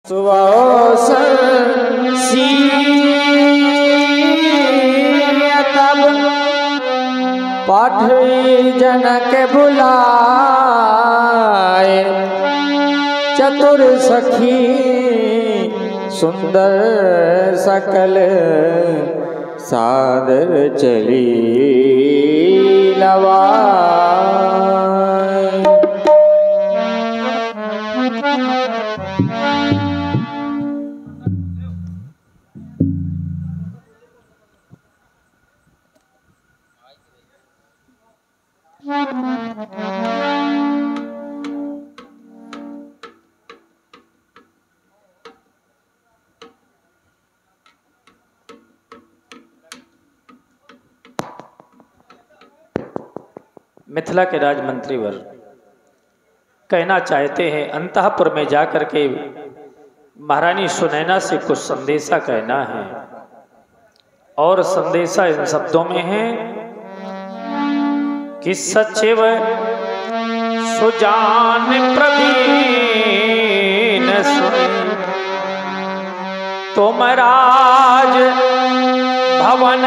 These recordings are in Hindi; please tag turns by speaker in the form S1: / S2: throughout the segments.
S1: तब पाठी जनक बुलाए, चतुर सखी सुंदर सकल सादर चली लवाए।
S2: मिथिला के राजमंत्रीवर कहना चाहते हैं, अंतःपुर में जाकर के महारानी सुनैना से कुछ संदेशा कहना है। और संदेशा इन शब्दों में है कि सचिव सुजान प्रवीण सुन तुम राज भवन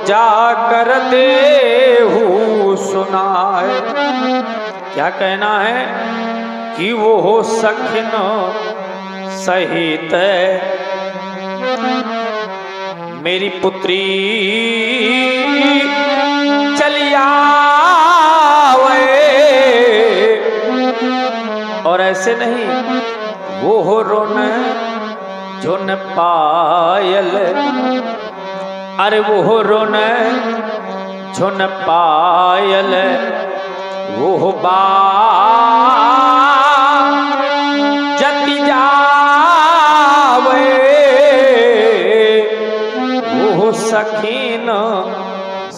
S2: जा कर देहु सुनाए। क्या कहना है कि वो हो सखिन सहित मेरी पुत्री चलिया और ऐसे नहीं, वो हो रोन झुन पायल, अरे वो हो रोन झुन पायल, वो हो जति जावे, वो हो सखीन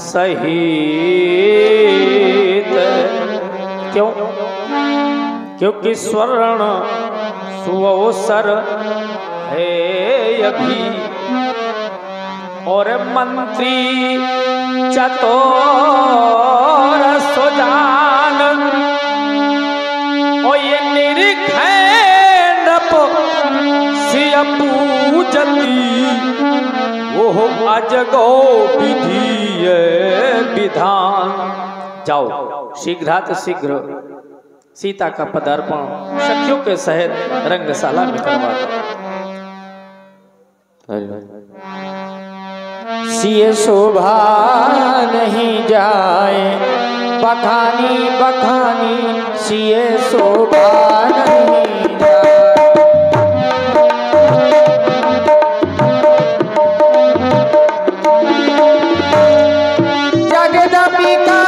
S2: सहित। क्यों? क्योंकि स्वर्ण सुअवसर है अभी और मंत्री चतुर सुजान और ये निरखैंडप सिय पूजती, वो अजगो विधि विधान। जाओ शीघ्रात शीघ्र सीता का पदार्पण सखियों के सहित रंगशाला में करवा दो।
S1: सिय शोभा नहीं जाए बखानी बखानी, सिय शोभा नहीं जाए। जगदम्बिका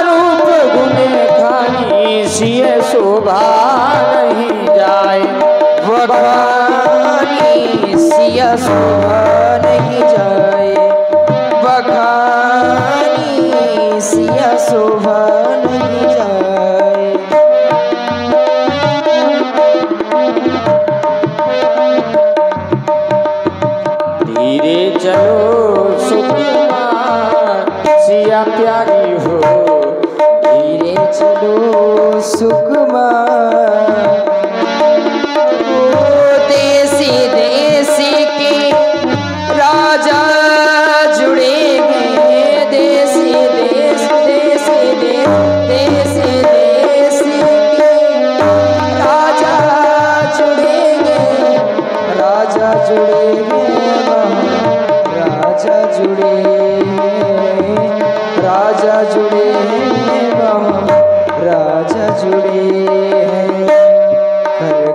S1: रूप गुने खानी, सिय शोभा नहीं जाए बखानी, सिय शोभा नहीं जाए बखानी, सिय शोभा नहीं जाए। धीरे चलो सुकुमार सिया प्यारी हो, धीरे चलो सुकुमार।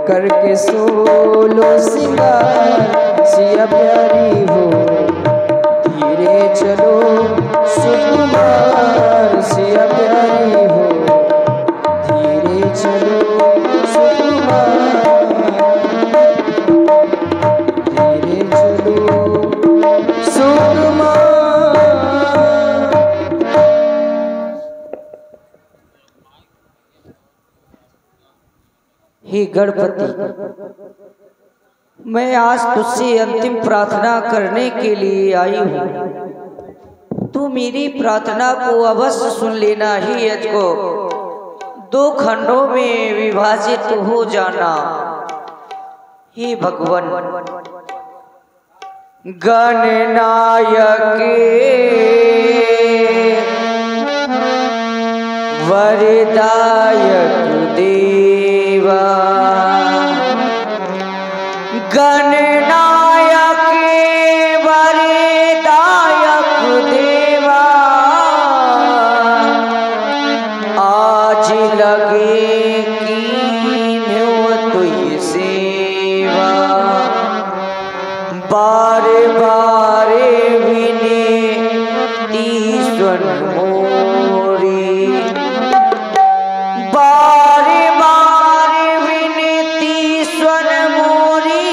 S1: करके सोलो सिंगार सिया प्यारी हो, धीरे चलो सुकुमार सिया प्यारी हो, धीरे चलो सुकुमार, धीरे चलो सुकुमार। हे गणपति, मैं आज तुझसे अंतिम प्रार्थना करने के लिए आई हूँ। तू मेरी प्रार्थना को अवश्य सुन लेना। ही यज्ञ को 2 खंडों में विभाजित हो जाना। हे भगवान, गणनायक वरदायक देवा, गणनायक वरदायक देवा, आज लगे कीन्हु तुझ सेवा, बार बार विनती सुन मोरी, बार बार विनती सुन मोरी,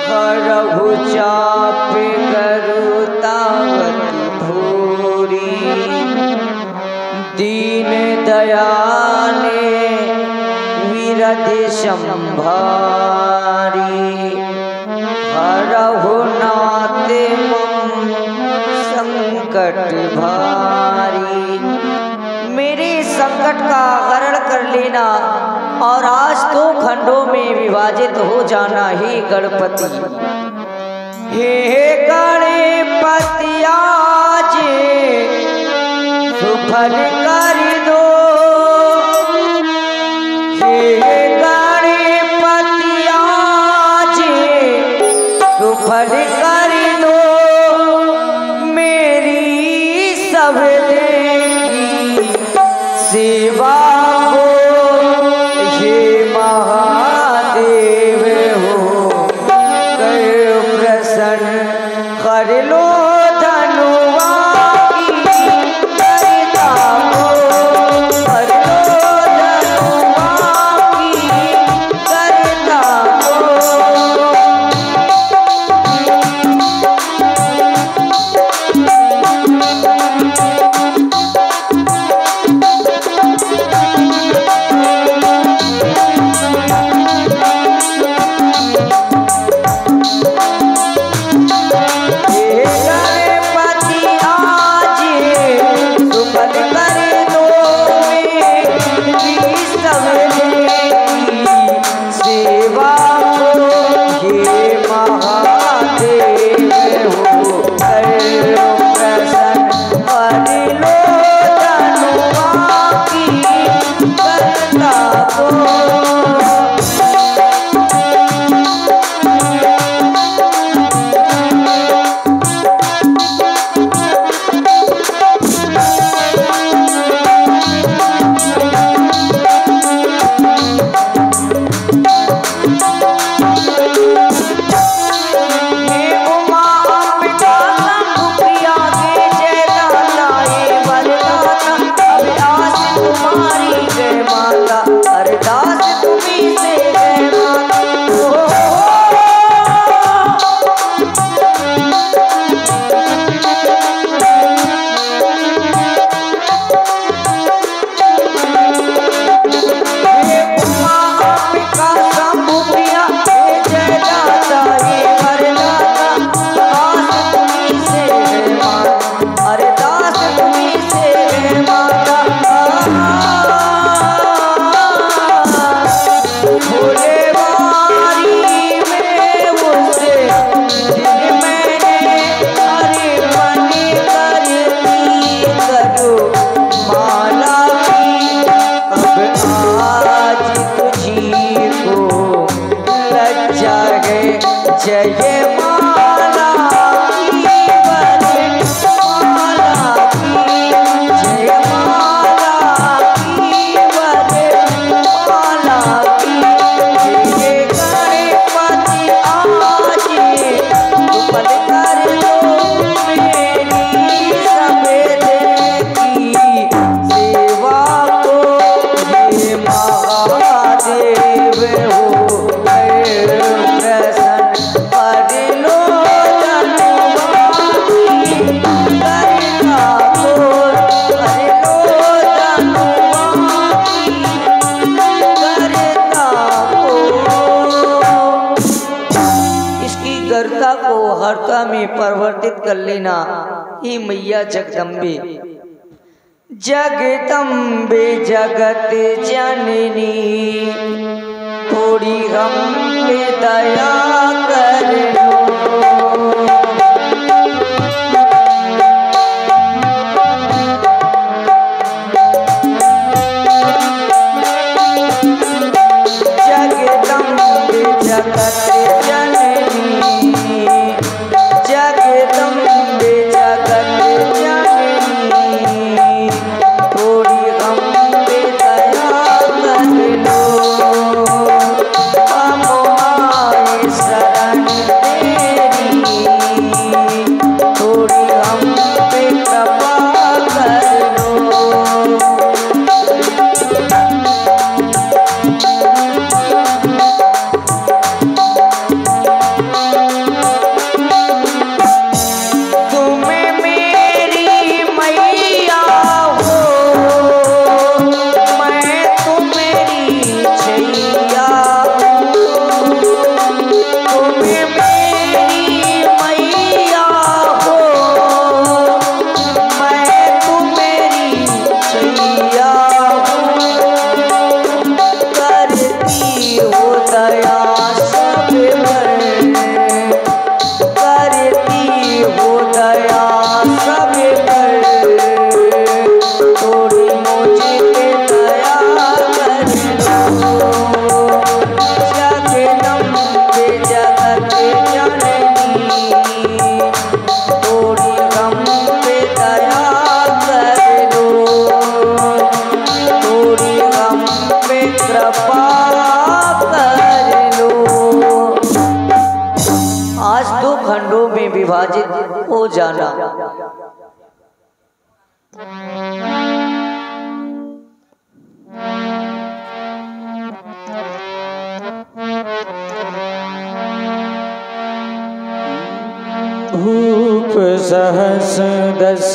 S1: हरहु चाप गरुतावती भूरी, दीन दयाल विरध संभारी, हरहु नाथ मम संकट भारी। मेरे संकट का हरण कर लेना और आज 2 खंडों में विभाजित हो जाना। हे गणपति, हे गणपति, आज सुफल कर दो। हे गणपति, आज सुफल कर दो। मेरी सब देखी सेवा हो, हे महादेव हो कर प्रसन्न, कर लो धनुआ की करता हो, कर लो धनुआ की करता हो। सदा में परिवर्तित कर लेना हे मैया जगदम्बे। जगदम्बे जगत जननी थोड़ी हम पे दया कर लो। जगदम्बे जगत जननी जगदम्बे जगत जननी थोड़ी हम पे दया कर लो। हम आए शरण तेरी थोड़ी हम पे कृपा कर लो। विभाजित हो जाना।
S2: भूप सहस दस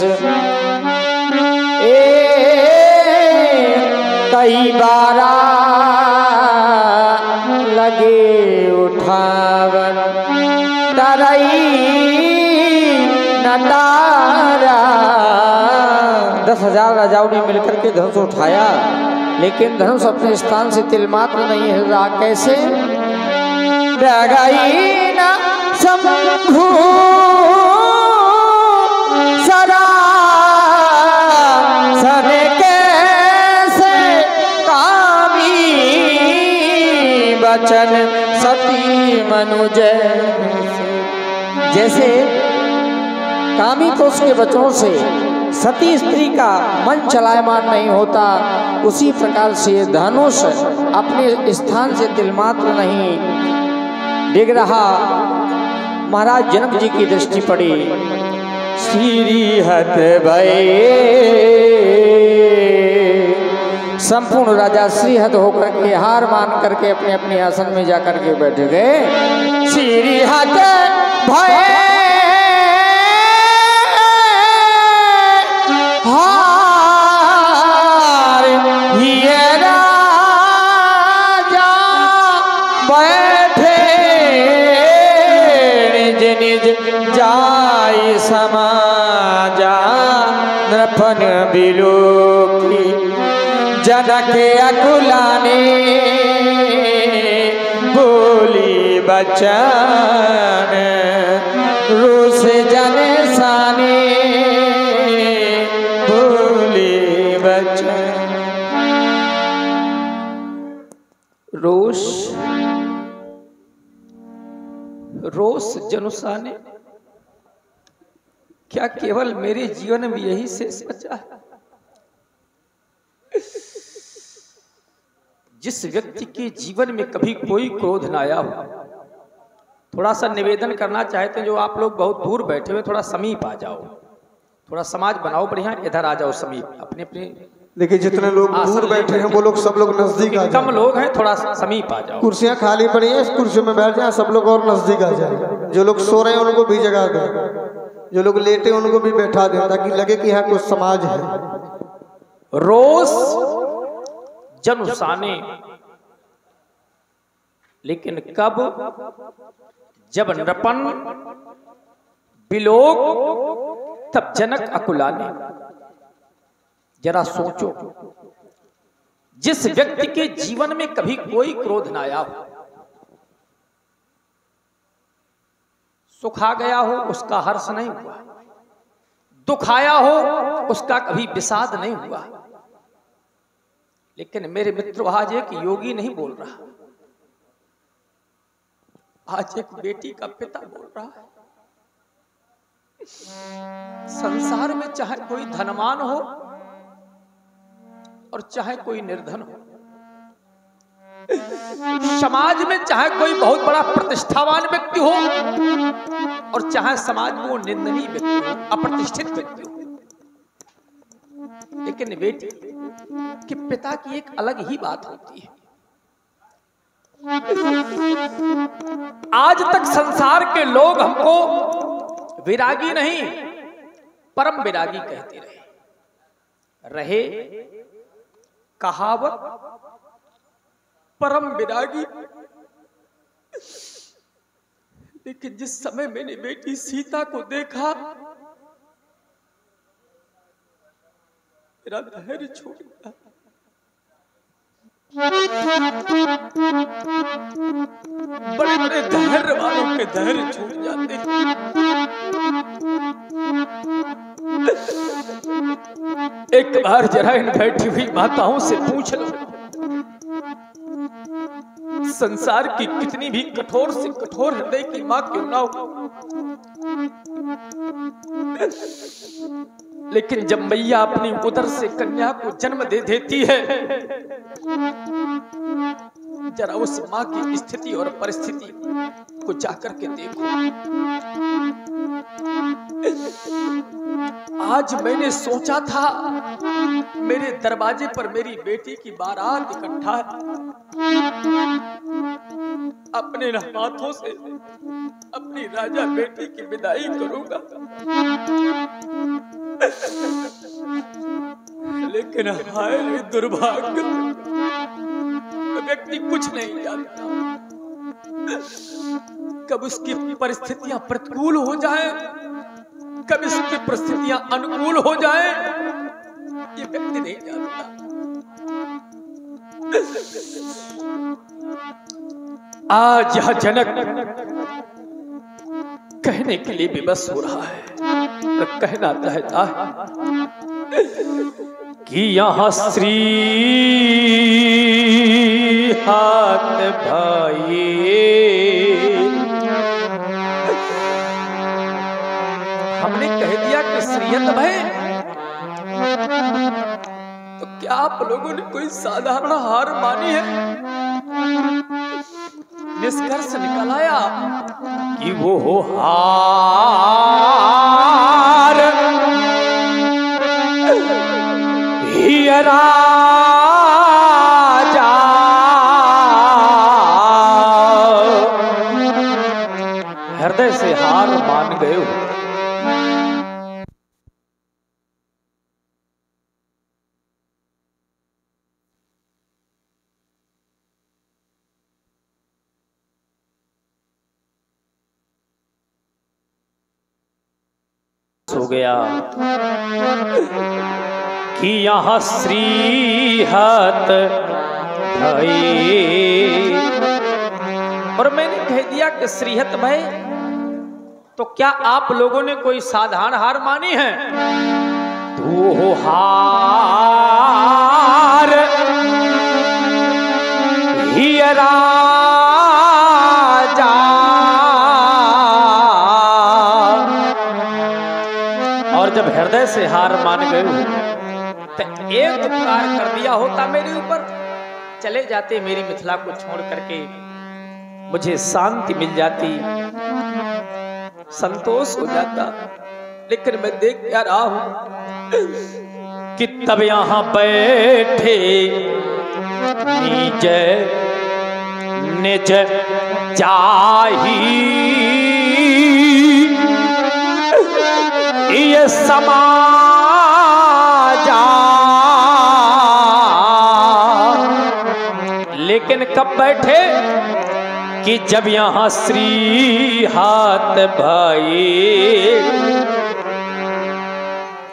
S2: कई बारा लगे उठावन तरई नतारा। 10,000 राजाओं ने मिलकर के धनुष उठाया, लेकिन धनुष अपने स्थान से तिलमात्र नहीं हिल रहा। कैसे? डगई न शंभु सरा सने कैसे कामी बचन सती मनुज। जैसे कामी पुरुष के वचनों से सती स्त्री का मन चलायमान नहीं होता, उसी प्रकार से धनुष अपने स्थान से तिलमात्र नहीं डिग रहा। महाराज जनक जी की दृष्टि पड़ी। श्री हत भय संपूर्ण राजा श्रीहत होकर के हार मान करके अपने अपने आसन में जाकर के बैठ गए। श्रीहत भय हार ये राजा बैठे निज निज जाय समाजा नृपन बिलोकी जनक अकुलाने बोली बचन रोस जन साने बोली बचन। रोष रोष जनुसाने, क्या केवल मेरे जीवन में यही शेष बचा है? जिस व्यक्ति के जीवन में कभी कोई क्रोध न आया हो, थोड़ा सा निवेदन करना चाहते हैं, जो आप लोग बहुत दूर बैठे हुए थोड़ा समीप आ जाओ, थोड़ा समाज बनाओ बढ़िया, इधर आ जाओ समीप अपने अपने।
S3: देखिए जितने लोग दूर बैठे हैं वो लोग सब लोग नजदीक आ जाए।
S2: कम लोग हैं, थोड़ा समीप आ जाओ।
S3: कुर्सियां खाली पड़ी हैं, इस कुर्सी में बैठ जाए, सब लोग और नजदीक आ जाए। जो लोग सो रहे हैं उनको भी जगा दें, जो लोग लेटे उनको भी बैठा दें, ताकि लगे कि यहाँ कुछ समाज है।
S2: रोष जनुसाने, लेकिन कब? जब नृपन बिलोक तब जनक अकुलाने। जरा सोचो, जिस व्यक्ति के जीवन में कभी कोई क्रोध ना आया हो, सुख आ गया हो उसका हर्ष नहीं हुआ, दुख आया हो उसका कभी विषाद नहीं हुआ। लेकिन मेरे मित्रों, आज एक योगी नहीं बोल रहा, आज एक बेटी का पिता बोल रहा है। संसार में चाहे कोई धनवान हो और चाहे कोई निर्धन हो, समाज में चाहे कोई बहुत बड़ा प्रतिष्ठावान व्यक्ति हो और चाहे समाज में वो निंदनीय व्यक्ति हो, अप्रतिष्ठित व्यक्ति हो, लेकिन बेटी के पिता की एक अलग ही बात होती है। आज तक संसार के लोग हमको विरागी नहीं, परम विरागी कहते रहे कहावत परम विरागी। लेकिन जिस समय मैंने बेटी सीता को देखा, मेरा धैर्य छूट गया। बड़े बड़े धैर्य वालों के धैर्य छूट जाते हैं। एक बार जरा इन बैठी हुई माताओं से पूछ लो, संसार की कितनी भी कठोर से कठोर हृदय की मां क्यों ना हो, लेकिन जब मैया अपनी उदर से कन्या को जन्म दे देती है, जरा उस मां की स्थिति और परिस्थिति को जाकर के देखो। आज मैंने सोचा था मेरे दरवाजे पर मेरी बेटी की बारात इकट्ठा है, अपने हाथों से अपनी राजा बेटी की विदाई करूंगा, लेकिन हाय रे दुर्भाग्य, व्यक्ति कुछ नहीं जानता कब उसकी परिस्थितियां प्रतिकूल हो जाए, कब उसकी परिस्थितियां अनुकूल हो जाए, ये व्यक्ति नहीं जानता। आज यह जनक कहने के लिए विवश हो रहा है, तो कहना चाहता है कि यहाँ श्री हाथ भाई, हमने कह दिया कि श्रीयत भाई, तो क्या आप लोगों ने कोई साधारण हार मानी है? निष्कर्ष निकल आया कि वो हो हार ही राजा, हृदय से हार मान गए हो। हो गया कि यहाँ श्री हाथ भाई, और मैंने कह दिया कि श्रीहत भाई, तो क्या आप लोगों ने कोई साधारण हार मानी है? तो हो हार ही राजा, और जब हृदय से हार मान गए तो एक उपकार कर दिया होता मेरे ऊपर, चले जाते मेरी मिथिला को छोड़ करके, मुझे शांति मिल जाती, संतोष हो जाता। लेकिन मैं देख क्या रहा हूं कि तब यहां बैठे निज निज जाही, ये समाजा, लेकिन कब बैठे कि जब यहाँ श्री हाथ भाई,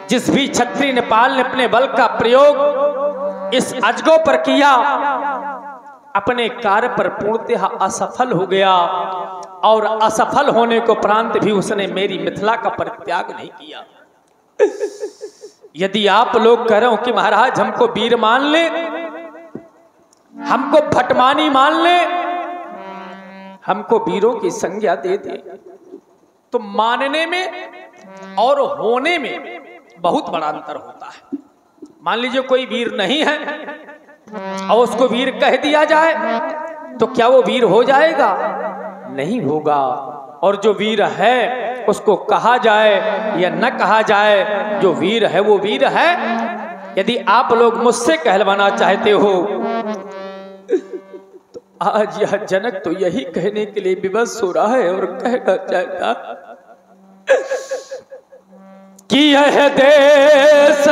S2: जिस भी क्षत्रिय नेपाल ने अपने बल का प्रयोग इस अजगो पर किया, अपने कार्य पर पूर्णतः असफल हो गया, और असफल होने को उपरांत भी उसने मेरी मिथिला का परित्याग नहीं किया। यदि आप लोग कह रहे हो कि महाराज हमको वीर मान ले, हमको भटमानी मान ले, हमको वीरों की संज्ञा दे दे, तो मानने में और होने में बहुत बड़ा अंतर होता है। मान लीजिए कोई वीर नहीं है और उसको वीर कह दिया जाए तो क्या वो वीर हो जाएगा? नहीं होगा। और जो वीर है उसको कहा जाए या न कहा जाए, जो वीर है वो वीर है। यदि आप लोग मुझसे कहलवाना चाहते हो तो आज यह जनक तो यही कहने के लिए विवश हो रहा है और कहना चाहता कि यह देश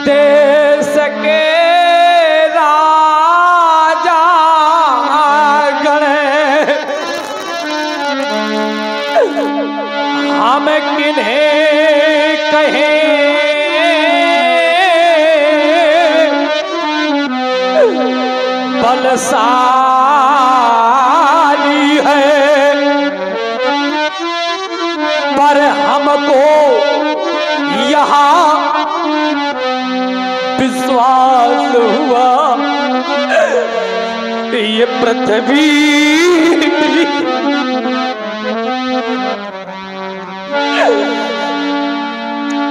S2: देश के राजा गणे, हम किन्हें कहें बलशाली है, पर हमको यहाँ विश्वास हुआ ये पृथ्वी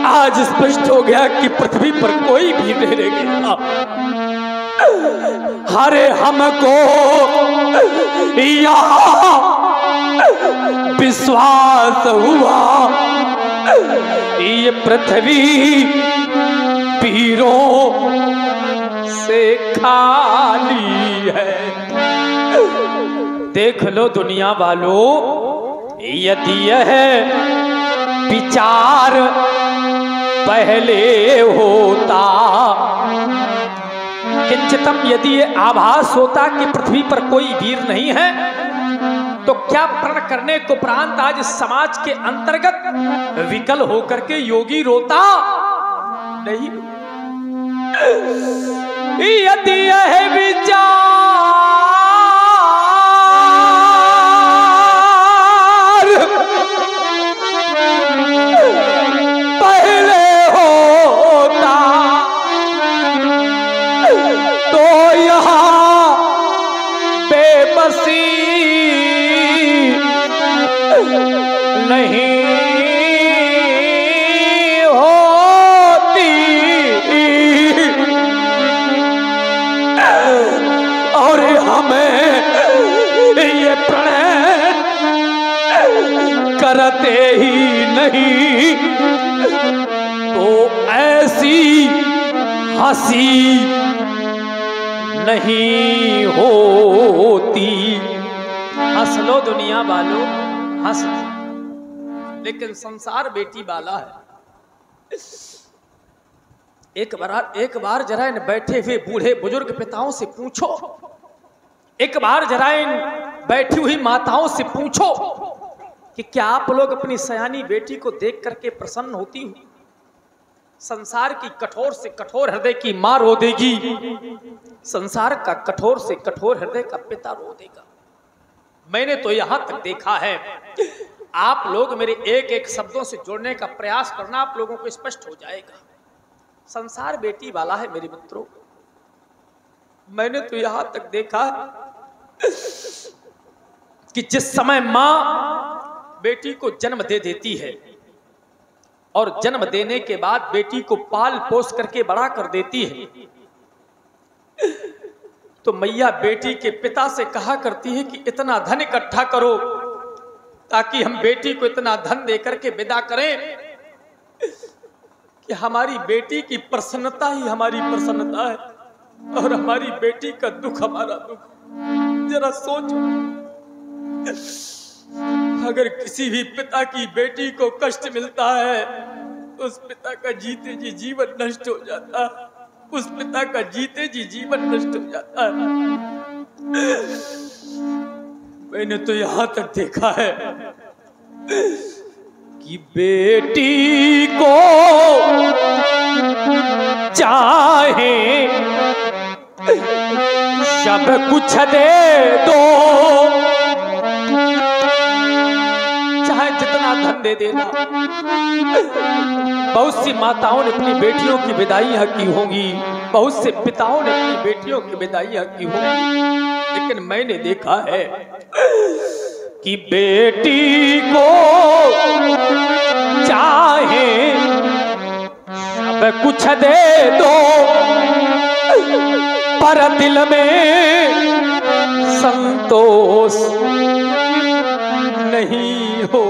S2: आज स्पष्ट हो गया कि पृथ्वी पर कोई भी नहीं रहेगा। हरे हमको यहाँ विश्वास हुआ ये पृथ्वी वीरों से खाली है। देख लो दुनिया वालों, यदि यह विचार पहले होता, किंचितम यदि ये आभास होता कि पृथ्वी पर कोई वीर नहीं है, तो क्या प्रण करने को उपरांत आज समाज के अंतर्गत विकल होकर के योगी रोता नहीं? यदि यह विचार पहले होता तो यहाँ बेबसी नहीं होती, और हमें ये प्रणय करते ही नहीं तो ऐसी हंसी नहीं होती। हंस लो दुनिया वालों, हंस, लेकिन संसार बेटी वाला है। एक बार जरा इन बैठे हुए बूढ़े बुजुर्ग पिताओं से पूछो, एक बार जरा इन बैठी हुई माताओं से पूछो कि क्या आप लोग अपनी सयानी बेटी को देख करके प्रसन्न होती हो? संसार की कठोर से कठोर हृदय की मां रो देगी, संसार का कठोर से कठोर हृदय का पिता रो देगा। मैंने तो यहां तक देखा है, आप लोग मेरे एक एक शब्दों से जोड़ने का प्रयास करना, आप लोगों को स्पष्ट हो जाएगा। संसार बेटी वाला है मेरे मित्रों। मैंने तो यहां तक देखा कि जिस समय मां बेटी को जन्म दे देती है और जन्म देने के बाद बेटी को पाल पोस करके बड़ा कर देती है, तो मैया बेटी के पिता से कहा करती है कि इतना धन इकट्ठा करो ताकि हम बेटी को इतना धन देकर के विदा करें कि हमारी बेटी की प्रसन्नता ही हमारी प्रसन्नता है और हमारी बेटी का दुख हमारा दुख। जरा सोचो, अगर किसी भी पिता की बेटी को कष्ट मिलता है तो उस पिता का जीते जी जीवन नष्ट हो जाता है। उस पिता का जीते जी जीवन नष्ट हो जाता है। मैंने तो यहां तक देखा है कि बेटी को चाहे सब कुछ दे दो, चाहे जितना धन दे देना। बहुत सी माताओं ने अपनी बेटियों की विदाइयां की होंगी, बहुत से पिताओं ने अपनी बेटियों की विदाइयां की होंगी, लेकिन मैंने देखा है कि बेटी को चाहे सब कुछ दे दो, पर दिल में संतोष नहीं हो।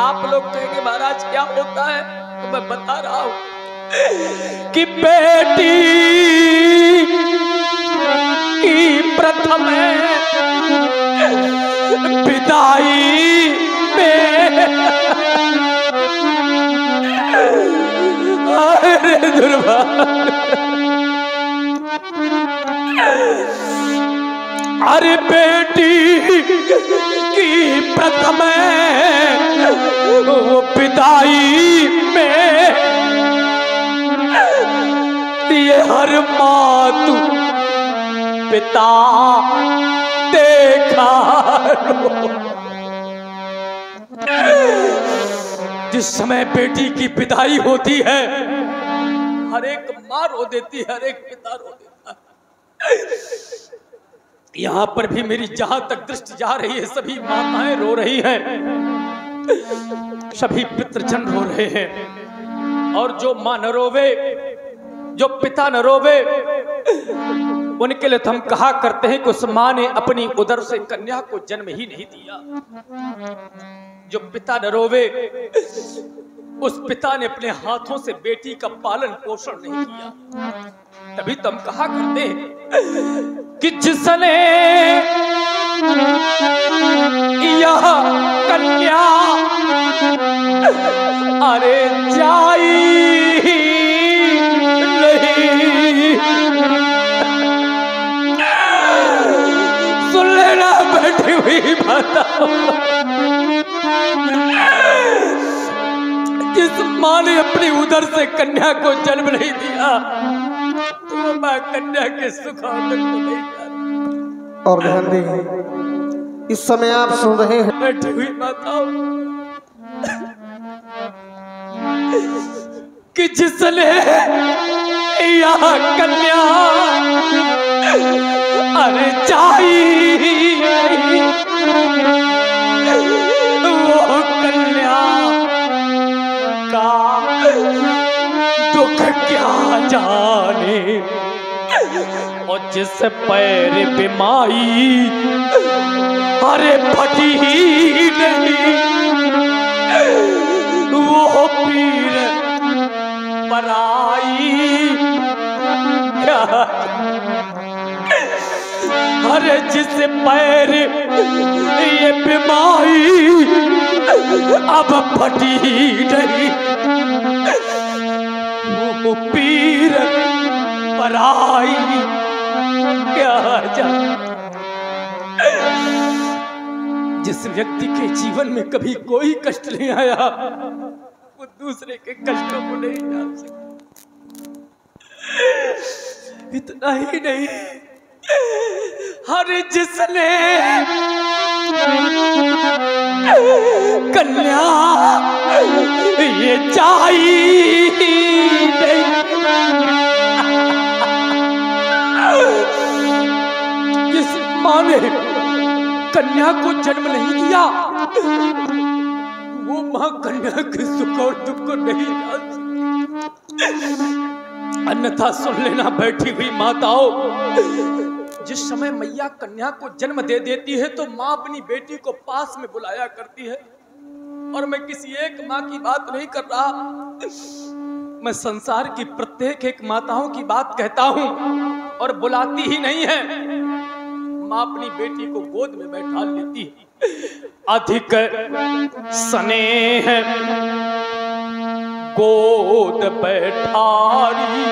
S2: आप लोग कहेंगे महाराज क्या होता है, तो मैं बता रहा हूं कि बेटी की प्रथम विदाई में अरे अरे बेटी की प्रथम वो विदाई में ये हर मातु पिता देखा जिस समय बेटी की विदाई होती है, हर एक माँ रो देती है, हर एक पिता रो देता है। यहाँ पर भी मेरी जहां तक दृष्टि जा रही है, सभी माताएं रो रही हैं, सभी पितृजन रो रहे हैं। और जो माँ न रोवे, जो पिता न रोवे, उनके लिए तो हम कहा करते हैं कि उस माँ ने अपनी उदर से कन्या को जन्म ही नहीं दिया। जो पिता न रोवे, उस पिता ने अपने हाथों से बेटी का पालन पोषण नहीं किया। तभी तो हम कहा करते हैं कि जिसने यह कन्या अरे जाई नहीं, सुन लेना बैठी हुई माता, जिस माँ ने अपनी उदर से कन्या को जन्म नहीं दिया, तो माँ कन्या के सुख तक नहीं जाती।
S3: और ध्यान दें, इस समय आप सुन रहे हैं
S2: बैठी हुई माताओं कि जिसने यह कन्या अरे चाहिए वो कन्या का दुख क्या जाने, और जिस पैर बीमारी अरे फटी ही नहीं, वो पीर पराई क्या, अरे जिस पैर ये बीमारी अब फटी ही नहीं, वो पीर पराई क्या जा। जिस व्यक्ति के जीवन में कभी कोई कष्ट नहीं आया, वो दूसरे के कष्टों को नहीं जान सकता। इतना ही नहीं, हर जिसने कन्या ये चाहिए जिस माँ ने कन्या को जन्म नहीं दिया, वो माँ कन्या के सुख और दुख को नहीं जान सकती। अन्यथा सुन लेना बैठी हुई माताओं, जिस समय मैया कन्या को जन्म दे देती है तो माँ अपनी बेटी को पास में बुलाया करती है। और मैं किसी एक माँ की बात नहीं कर रहा, मैं संसार की प्रत्येक एक माताओं की बात कहता हूँ। और बुलाती ही नहीं है, माँ अपनी बेटी को गोद में बैठा लेती है। अधिक स्नेह गोद बैठारी।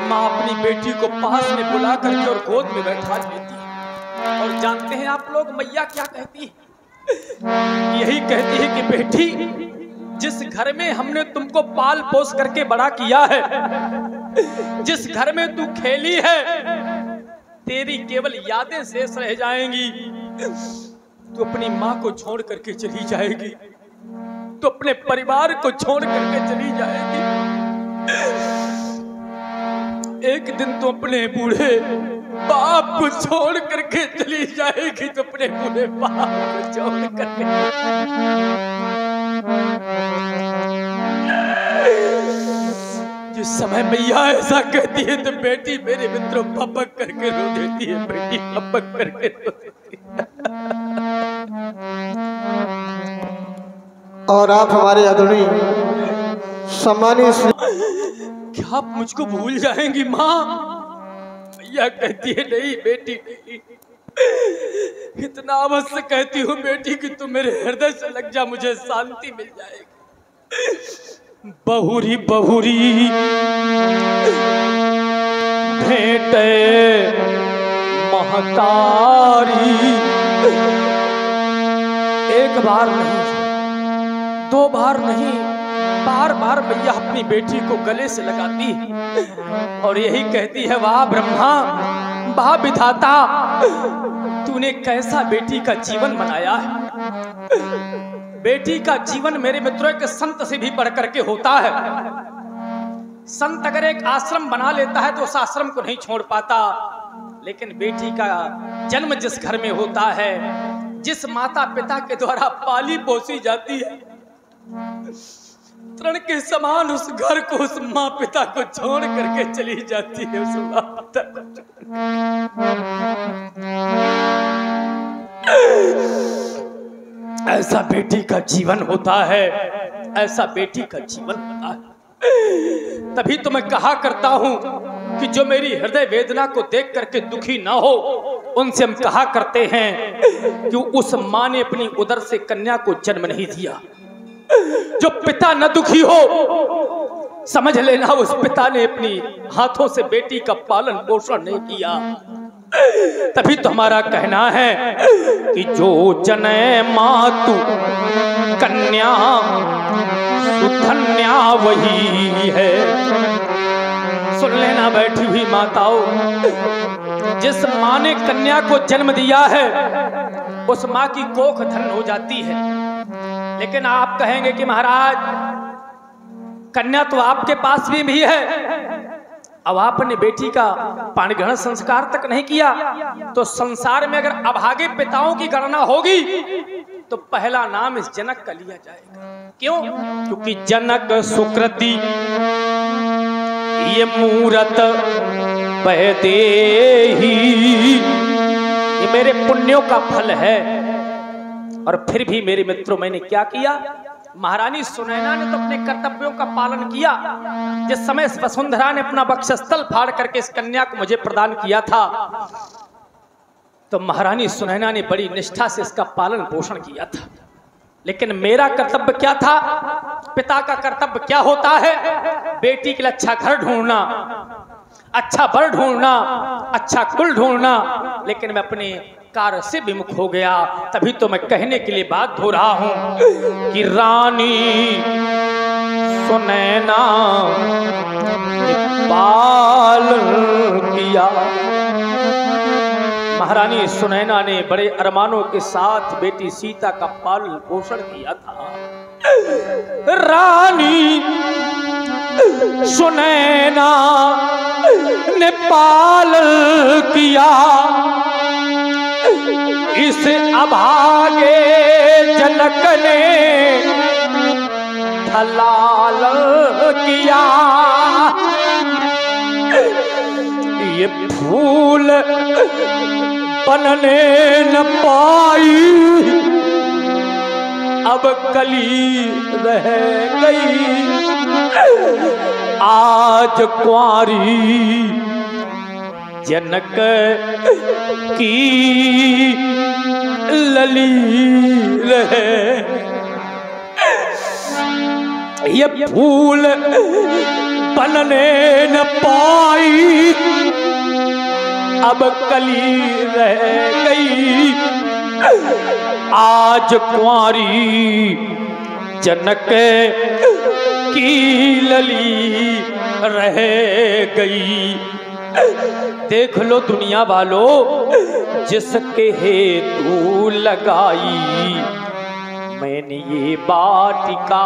S2: माँ अपनी बेटी को पास में बुला करके और गोद में बैठा लेती है। और जानते हैं आप लोग मैया क्या कहती है? यही कहती है कि बेटी, जिस घर में हमने तुमको पाल पोस करके बड़ा किया है, जिस घर में तू खेली है, तेरी केवल यादें शेष रह जाएंगी। तू अपनी माँ को छोड़ करके चली जाएगी, तो अपने परिवार को छोड़ करके चली जाएगी। एक दिन तो अपने बूढ़े बाप को छोड़ करके चली जाएगी, तो अपने बूढ़े बाप को छोड़ करके। जिस समय मैया ऐसा कहती है तो बेटी मेरे मित्रों पपक करके रो देती है। बेटी पपक करके रो देती है।
S3: और आप हमारे आदरणीय सम्मानीय,
S2: क्या आप मुझको भूल जाएंगी माँ? मैया कहती है नहीं बेटी नहीं, इतना अवश्य कहती हूँ बेटी कि तू मेरे हृदय से लग जा, मुझे शांति मिल जाएगी। बहुरी बहुरी भेंटे महतारी। एक बार नहीं, दो बार नहीं, बार बार मैया अपनी बेटी को गले से लगाती है और यही कहती है, वाह ब्रह्मा, वाह विधाता, तूने कैसा बेटी का जीवन बनाया है। बेटी का जीवन मेरे मित्रों के संत से भी बढ़ करके होता है। संत अगर एक आश्रम बना लेता है तो उस आश्रम को नहीं छोड़ पाता, लेकिन बेटी का जन्म जिस घर में होता है, जिस माता पिता के द्वारा पाली पोसी जाती है, तृण के समान उस घर को, उस माँ पिता को छोड़ करके चली जाती है। उस माँ पिता ऐसा बेटी का जीवन होता है, ऐसा बेटी का जीवन होता है। तभी तो मैं कहा करता हूं कि जो मेरी हृदय वेदना को देख करके दुखी ना हो, उनसे हम कहा करते हैं कि उस माँ ने अपनी उदर से कन्या को जन्म नहीं दिया। जो पिता न दुखी हो, समझ लेना उस पिता ने अपनी हाथों से बेटी का पालन पोषण नहीं किया। तभी तो हमारा कहना है कि जो जने मातु कन्या सुधन्या वही है। सुन लेना बैठी हुई माताओं, जिस माँ ने कन्या को जन्म दिया है, उस माँ की कोख धन हो जाती है। लेकिन आप कहेंगे कि महाराज, कन्या तो आपके पास भी है, अब आपने बेटी का पाणिग्रहण संस्कार तक नहीं किया, तो संसार में अगर अभागे पिताओं की गणना होगी तो पहला नाम इस जनक का लिया जाएगा। क्यों? क्योंकि जनक सुकृति ये मूरत बहदेही, ये मेरे पुण्यों का फल है। और फिर भी मेरे मित्रों, मैंने क्या किया? महारानी सुनैना ने तो अपने कर्तव्यों का पालन किया। जिस समय वसुंधरा ने अपना वक्षस्थल फाड़ करके इस कन्या को मुझे प्रदान किया था, तो महारानी सुनैना ने बड़ी निष्ठा से इसका पालन पोषण किया था। लेकिन मेरा कर्तव्य क्या था? पिता का कर्तव्य क्या होता है? बेटी के लिए अच्छा घर ढूंढना, अच्छा वर ढूंढना, अच्छा कुल ढूंढना। लेकिन मैं अपने कार्य से विमुख हो गया। तभी तो मैं कहने के लिए बात हो रहा हूं कि रानी सुनैना पालन किया। महारानी सुनैना ने बड़े अरमानों के साथ बेटी सीता का पालन पोषण किया था। रानी सुनैना ने पालन किया, इस अभागे जनक ने थलाल किया। ये फूल बनने न पाई, अब कली रह गई। आज कुंवारी जनक की लली रहे। ये फूल बनने न पाई, अब कली रह गई। आज कुंवारी जनक की लली रह गई। देख लो दुनिया वालों, जिसके हेतु लगाई मैंने ये वाटिका।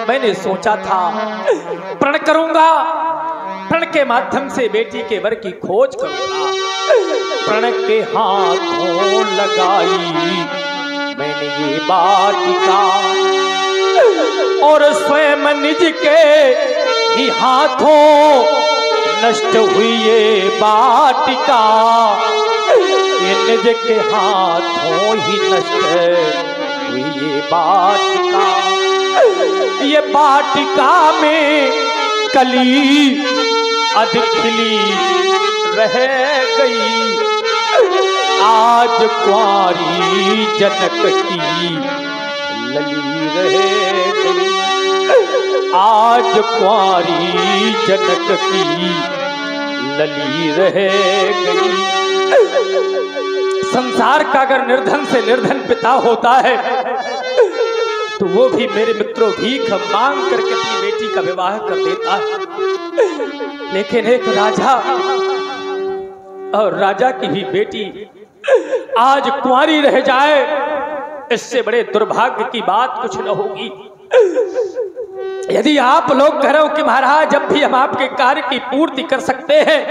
S2: मैंने सोचा था प्रण करूंगा, प्रण के माध्यम से बेटी के वर की खोज करूंगा। प्रण के हाथों लगाई मैंने ये वाटिका, और स्वयं निज के ही हाथों नष्ट हुई ये वाटिका। ये निज के हाथों ही नष्ट हुई ये वाटिका। ये वाटिका में कली अधिक खिली रह गई। आज कुंवारी जनक की लली रह गई। आज कुंवारी जनक की लली रह गई। संसार का अगर निर्धन से निर्धन पिता होता है तो वो भी मेरे मित्रों भीख मांग करके अपनी बेटी का विवाह कर देता है। लेकिन एक राजा और राजा की भी बेटी आज कुंवारी रह जाए, इससे बड़े दुर्भाग्य की बात कुछ न होगी। यदि आप लोग कह रहे हो कि महाराज जब भी हम आपके कार्य की पूर्ति कर सकते हैं,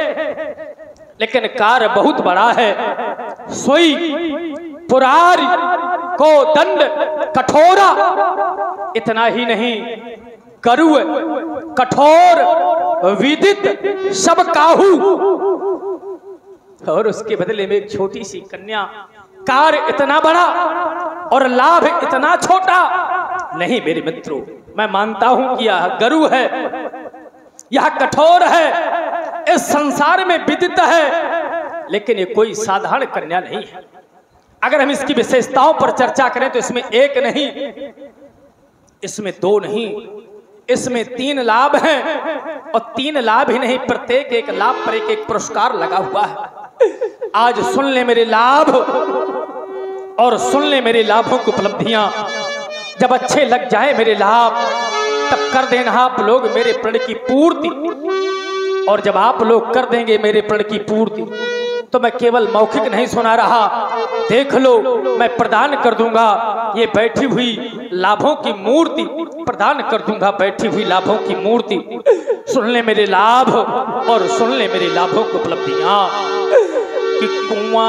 S2: लेकिन कार्य बहुत बड़ा है। सोई पुरारी को दंड कठोरा, इतना ही नहीं करुव कठोर विदित सब काहू, और उसके बदले में एक छोटी सी कन्या। कार्य इतना बड़ा और लाभ इतना छोटा नहीं मेरे मित्रों। मैं मानता हूं कि यह गरु है, यह कठोर है, इस संसार में विदित है, लेकिन ये कोई साधारण कन्या नहीं है। अगर हम इसकी विशेषताओं पर चर्चा करें तो इसमें एक नहीं, इसमें दो नहीं, इसमें 3 लाभ हैं, और 3 लाभ ही नहीं, प्रत्येक एक लाभ पर एक एक पुरस्कार लगा हुआ है। आज सुन ले मेरे लाभ और सुन ले मेरे लाभों की उपलब्धियां। जब अच्छे लग जाए मेरे लाभ, तब कर देना आप लोग मेरे प्रण की पूर्ति। और जब आप लोग कर देंगे मेरे प्रण की पूर्ति, तो मैं केवल मौखिक नहीं सुना रहा, देख लो मैं प्रदान कर दूंगा ये बैठी हुई लाभों की मूर्ति, प्रदान कर दूंगा बैठी हुई लाभों की मूर्ति। सुन ले मेरे लाभ और सुन ले मेरे लाभों की उपलब्धियां। कि कुंवारी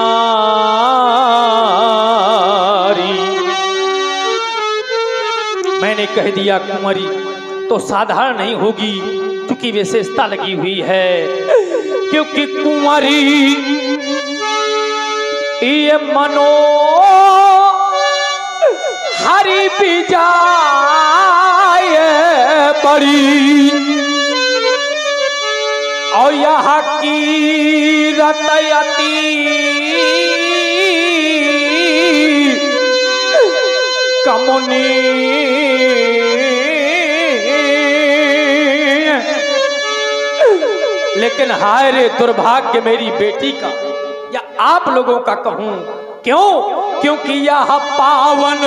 S2: मैंने कह दिया कुंवारी तो साधारण नहीं होगी, क्योंकि विशेषता लगी हुई है। क्योंकि कुंवारी ये मनो हरि बिजाए बड़ी, और यहाँ की रतयती कमुनी। लेकिन हाय रे दुर्भाग्य मेरी बेटी का, या आप लोगों का कहूं, क्यों? क्योंकि यह पावन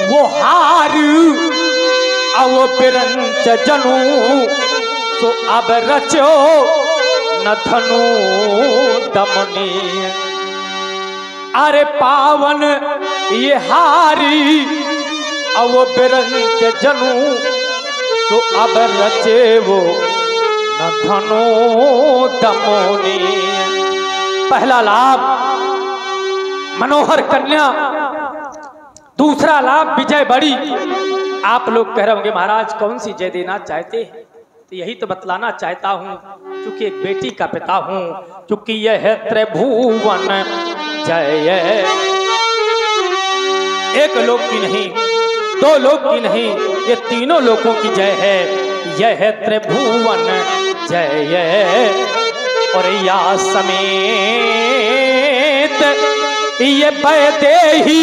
S2: वो हार वो बिरंच जनू, तो अब रचो न धनु दमनी। अरे पावन ये हारी वो बिरंच जनू, तो अब रचे वो न धनु दमनी। पहला लाभ मनोहर कन्या, दूसरा लाभ विजय बड़ी। आप लोग कह रहे होंगे महाराज कौन सी जय देना चाहते हैं? तो यही तो बतलाना चाहता हूं, क्योंकि एक बेटी का पिता हूं, क्योंकि यह है त्रिभुवन जय। एक लोक की नहीं, 2 लोक की नहीं, ये तीनों लोकों की जय है। यह है त्रिभुवन जय, और या समेत ये वैदेही।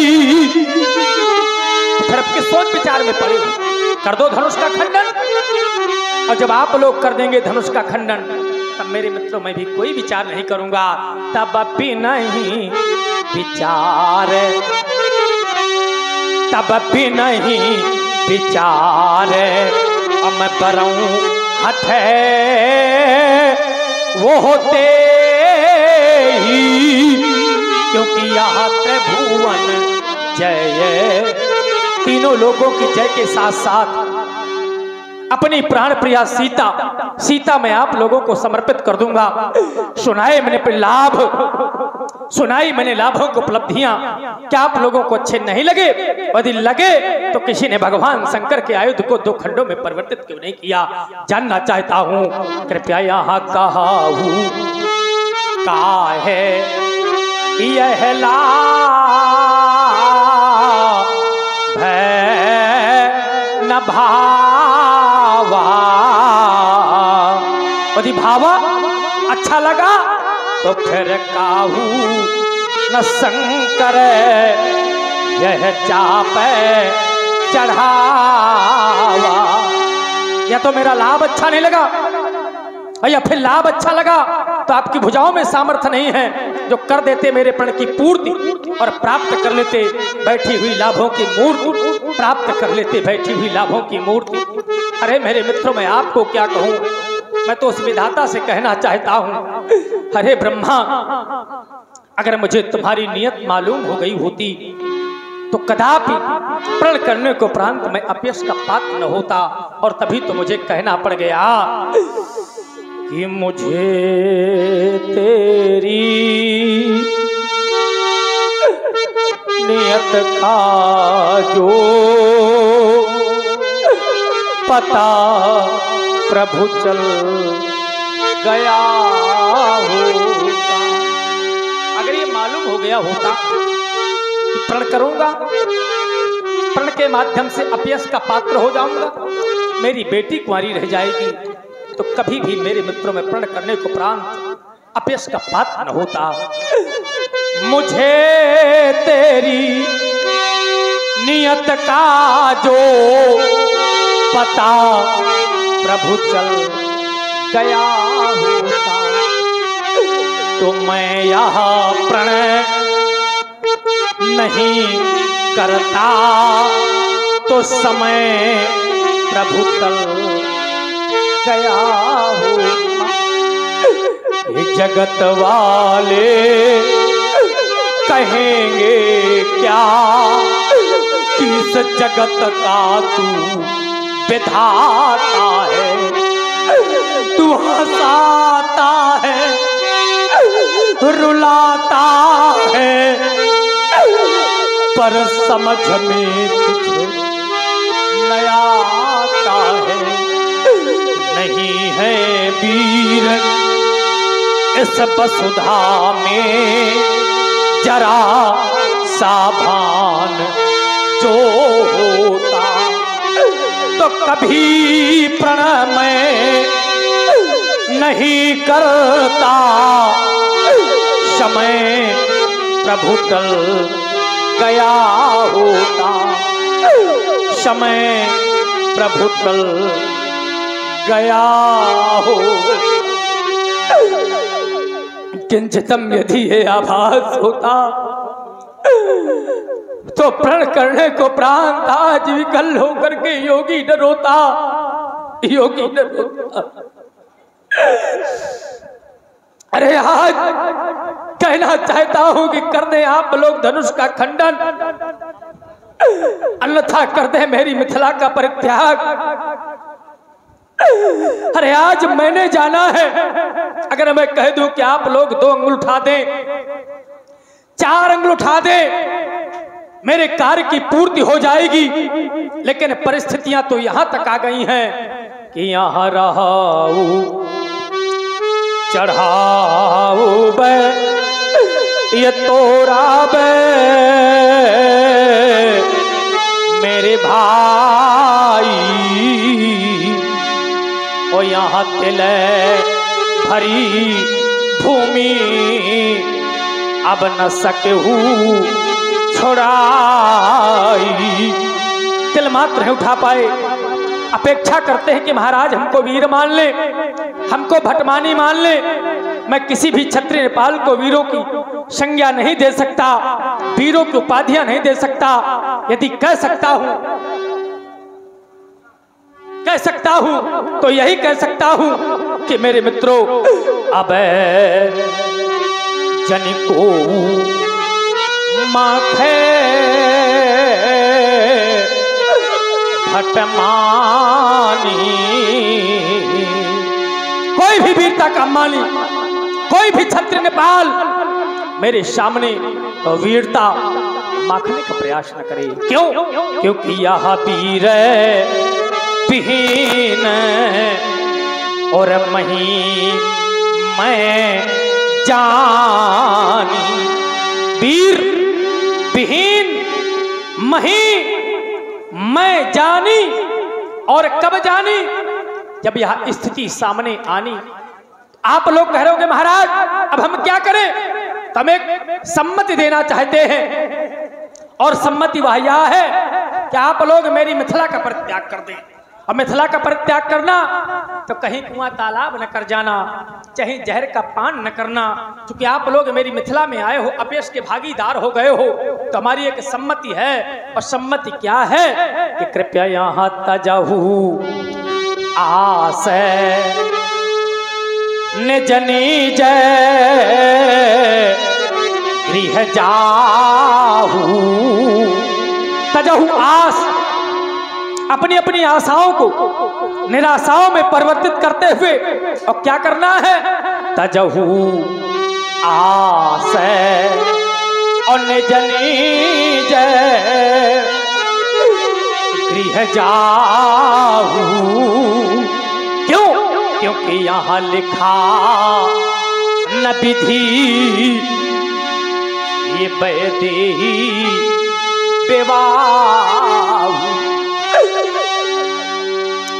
S2: फिर आपके सोच विचार में पड़े, कर दो धनुष का खंडन। और जब आप लोग कर देंगे धनुष का खंडन, तब मेरे मित्रों मैं भी कोई विचार नहीं करूंगा। तब भी नहीं विचार, तब भी नहीं विचार, अब मैं बरऊं हठ वो होते ही, क्योंकि यहाँ त्रिभुवन जय, तीनों लोगों की जय के साथ साथ अपनी प्राण प्रिया सीता मैं आप लोगों को समर्पित कर दूंगा। सुनाए मैंने लाभ, सुनाई मैंने लाभों को उपलब्धियां, क्या आप लोगों को अच्छे नहीं लगे? यदि लगे तो किसी ने भगवान शंकर के आयुध को दो खंडों में परिवर्तित क्यों नहीं किया? जानना चाहता हूं, कृपया यहाँ कहा काहे यह न भावा, यदि भावा अच्छा लगा तो फिर काहू न शंकर यह चाप चढ़ावा। या तो मेरा लाभ अच्छा नहीं लगा, या फिर लाभ अच्छा लगा तो आपकी भुजाओं में सामर्थ्य नहीं है जो कर देते मेरे प्रण की पूर्ति और प्राप्त कर लेते बैठी हुई लाभों की मूर्ति, प्राप्त कर लेते बैठी हुई लाभों की मूर्ति। अरे मेरे मित्रों, मैं आपको क्या कहूं, मैं तो उस विधाता से कहना चाहता हूं, अरे ब्रह्मा, अगर मुझे तुम्हारी नियत मालूम हो गई होती तो कदापि प्रण करने को उपरांत मैं अपयश का पात्र न होता। और तभी तो मुझे कहना पड़ गया कि मुझे तेरी नियत का जो पता प्रभु चल गया होता। अगर ये मालूम हो गया होता कि प्रण करूंगा, प्रण के माध्यम से अपयश का पात्र हो जाऊंगा, मेरी बेटी कुंवारी रह जाएगी, तो कभी भी मेरे मित्रों में प्रण करने को उपरांत अपयश का पात्र न होता। मुझे तेरी नियत का जो पता प्रभु चल गया होता, तो मैं यहाँ प्रण नहीं करता, तो समय प्रभु तल गया होता। ये जगत वाले कहेंगे क्या, किस जगत का तू विधाता है, तू हंसाता है, रुलाता है, पर समझ में तुझे नया आता है। नहीं है वीर इस वसुधा में जरा सावधान जो होता, तो कभी प्रण में नहीं करता, समय प्रभु टल गया होता, समय प्रभु टल गया हो। किंचितम यदि ये आभास होता तो प्रण करने को प्रांत आज विकल होकर के योगी न रोता, योगी न रोता। अरे आज कहना चाहता हूं कि कर दे आप लोग धनुष का खंडन, अन्यथा कर दे मेरी मिथिला का परित्याग। अरे आज मैंने जाना है, अगर मैं कह दूं कि आप लोग 2 अंगुल उठा दें, 4 अंगुल उठा दें, मेरे कार्य की पूर्ति हो जाएगी। लेकिन परिस्थितियां तो यहां तक आ गई हैं कि यहां रहाऊ चढ़ाऊ बे ये तोरा बे मेरे भाई, ओ यहाँ तिल भरी भूमि अब न सकहू छुड़ाई। तिल मात्र है उठा पाए, अपेक्षा करते हैं कि महाराज हमको वीर मान ले, हमको भटमानी मान ले। मैं किसी भी क्षत्रिय नेपाल को वीरों की संज्ञा नहीं दे सकता, वीरों की उपाधियां नहीं दे सकता। यदि कह सकता हूं तो यही कह सकता हूं कि मेरे मित्रों, अब जन को माखे भटमानी, कोई भी वीरता का मानी, कोई भी क्षत्रिय नेपाल मेरे सामने वीरता माखने का प्रयास न करे। क्यों? क्योंकि यह वीर विहीन और मही मैं जानी। वीर विहीन मही मैं जानी। और कब जानी? जब यह स्थिति सामने आनी। आप लोग कह रहे होंगे महाराज अब हम क्या करें? तो हम एक सम्मति देना चाहते हैं, और सम्मति वह यह है कि आप लोग मेरी मिथिला का परित्याग कर दें। और मिथिला का परित्याग करना तो कहीं कुआं तालाब न कर जाना, चाहे जहर का पान न करना। क्योंकि आप लोग मेरी मिथिला में आए हो, अपयश के भागीदार हो गए हो, तो हमारी एक सम्मति है। और सम्मति क्या है कि कृपया यहाँ तजहू आस निज निज गृह जाहू। तजहू आस, अपनी अपनी आशाओं को निराशाओं में परिवर्तित करते हुए और क्या करना है? तजहू आस और निज निज गृह जाहू। क्यों? क्योंकि यहाँ लिखा न विधि ये बैदेही विवाह।